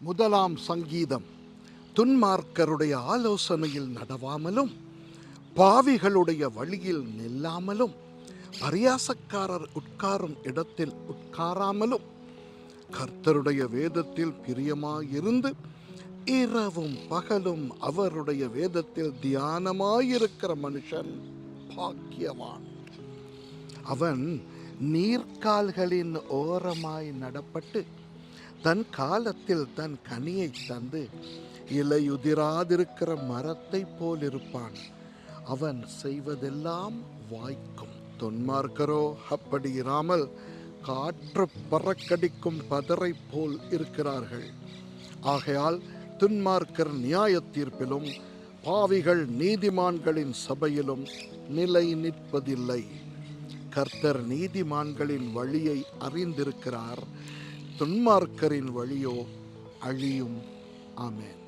முதலாம் சங்கீதம். துன்மார்க்கருடைய ஆலோசனையில் நடவாமலும் பாவிகளுடைய வழியில் நில்லாமலும் பரியாசக்காரர் உட்காரும் இடத்தில் உட்காராமலும் கர்த்தருடைய வேதத்தில் பிரியமாயிருந்து இரவும் பகலும் அவருடைய வேதத்தில் தியானமாயிருக்கிற மனுஷன் பாக்கியவான். அவன் நீர்க்கால்களின் ஓரமாய் நடப்பட்டு தன் காலத்தில் தன் கனியை தந்து இலையுதிராதிருக்கிற மரத்தை போல் இருப்பான். அவன் செய்வதெல்லாம் வாய்க்கும். துன்மார்க்கரோ அப்படி இராமல் காற்று பறக்கடிக்கும் பதரை போல் இருக்கிறார்கள். ஆகையால் துன்மார்க்கர் நியாய தீர்ப்பிலும் பாவிகள் நீதிமான்களின் சபையிலும் நிலை நிற்பதில்லை. கர்த்தர் நீதிமான்களின் வழியை அறிந்திருக்கிறார், துன்மார்க்கரின் வழியோ அழியும். ஆமென்.